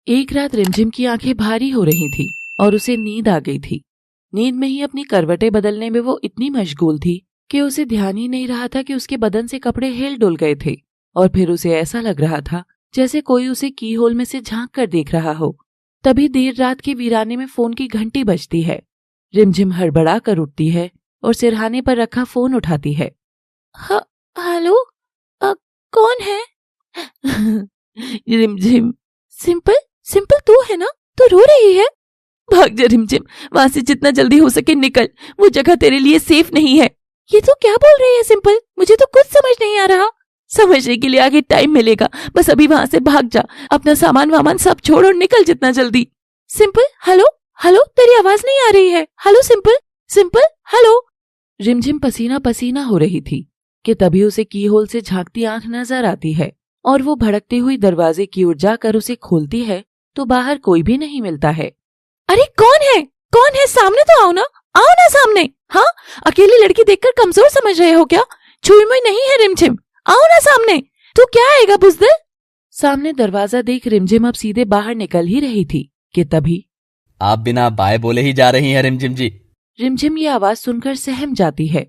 एक रात रिमझिम की आंखें भारी हो रही थी और उसे नींद आ गई थी। नींद में ही अपनी करवटें बदलने में वो इतनी मशगूल थी कि उसे ध्यान ही नहीं रहा था कि उसके बदन से कपड़े हिल डुल गए थे और फिर उसे ऐसा लग रहा था जैसे कोई उसे की होल में से झांक कर देख रहा हो। तभी देर रात के वीराने में फोन की घंटी बजती है। रिमझिम हड़बड़ा कर उठती है और सिरहाने पर रखा फोन उठाती है। हेलो, कौन है? रिमझिम। सिंपल सिंपल तू है ना? तू रो रही है? भाग जा रिमझिम, वहां से जितना जल्दी हो सके निकल। वो जगह तेरे लिए सेफ नहीं है। ये तो क्या बोल रही है सिंपल? मुझे तो कुछ समझ नहीं आ रहा। समझने के लिए आगे टाइम मिलेगा, बस अभी वहां से भाग जा। अपना सामान वामान सब छोड़ और निकल जितना जल्दी। सिंपल, हेलो हेलो, तेरी आवाज नहीं आ रही है। Hello simple, simple hello. रिमझिम पसीना पसीना हो रही थी कि तभी उसे की होल से झांकती आंख नजर आती है और वो भड़कती हुई दरवाजे की ओर जाकर उसे खोलती है तो बाहर कोई भी नहीं मिलता है। अरे कौन है? कौन है? सामने तो आओ ना, आओ ना सामने। हाँ, अकेली लड़की देखकर कमजोर समझ रहे हो क्या? छुई मुई नहीं है रिमझिम, आओ ना सामने। तू क्या आएगा बुज़दिल? सामने दरवाजा देख रिमझिम अब सीधे बाहर निकल ही रही थी कि तभी आप बिना बाय बोले ही जा रही हैं रिमझिम जी। रिमझिम ये आवाज सुनकर सहम जाती है।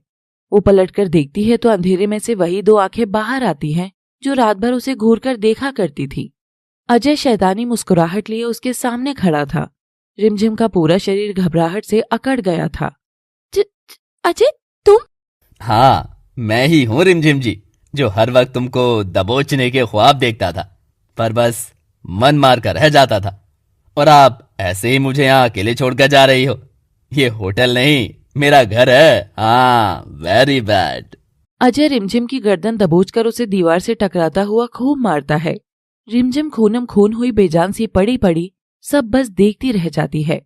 वो पलटकर देखती है तो अंधेरे में से वही दो आंखें बाहर आती हैं जो रात भर उसे घूर कर देखा करती थी। अजय शैतानी मुस्कुराहट लिए उसके सामने खड़ा था। रिमझिम का पूरा शरीर घबराहट से अकड़ गया था। अजय, तुम? हाँ, मैं ही हूँ रिमझिम जी, जो हर वक्त तुमको दबोचने के ख्वाब देखता था, पर बस मन मार कर रह जाता था। और आप ऐसे ही मुझे यहाँ अकेले छोड़कर जा रही हो। ये होटल नहीं, मेरा घर है। हाँ, वेरी बैड। अजय रिमझिम की गर्दन दबोचकर उसे दीवार से टकराता हुआ खूब मारता है। रिमझिम खूनम खून हुई बेजान सी पड़ी पड़ी सब बस देखती रह जाती है।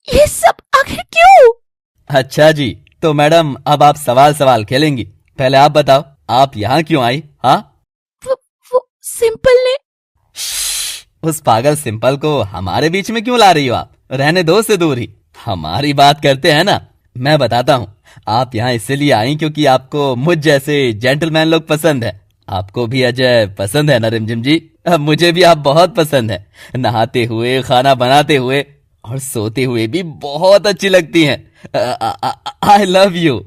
ये सब आखिर क्यों? अच्छा जी, तो मैडम अब आप सवाल सवाल खेलेंगी। पहले आप बताओ, आप यहाँ क्यों आई? हाँ, वो सिंपल ने। उस पागल सिंपल को हमारे बीच में क्यों ला रही हो आप? रहने दो उससे दूर ही, हमारी बात करते हैं ना। मैं बताता हूँ, आप यहाँ इसलिए आई क्योंकि आपको मुझ जैसे जेंटलमैन लोग पसंद है। आपको भी अजय पसंद है ना रिमझिम जी? अब मुझे भी आप बहुत पसंद है। नहाते हुए, खाना बनाते हुए और सोते हुए भी बहुत अच्छी लगती हैं। I love you.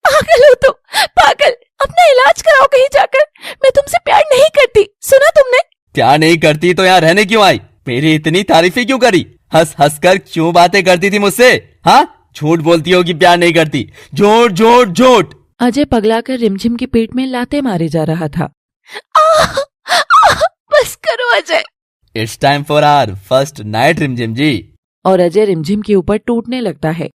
पागल हो तुम, पागल। अपना इलाज कराओ कहीं जाकर। मैं तुमसे प्यार नहीं करती, सुना तुमने? प्यार नहीं करती तो यहाँ रहने क्यों आई? मेरी इतनी तारीफें क्यों करी? हंस हंस कर क्यों बातें करती थी मुझसे? हाँ, झूठ बोलती हो कि प्यार नहीं करती। झूठ झूठ झूठ। अजय पगलाकर रिमझिम के पेट में लाते मारे जा रहा था। बस करो Ajay. It's time for our first night Rimjhim ji. और अजय रिमझिम के ऊपर टूटने लगता है।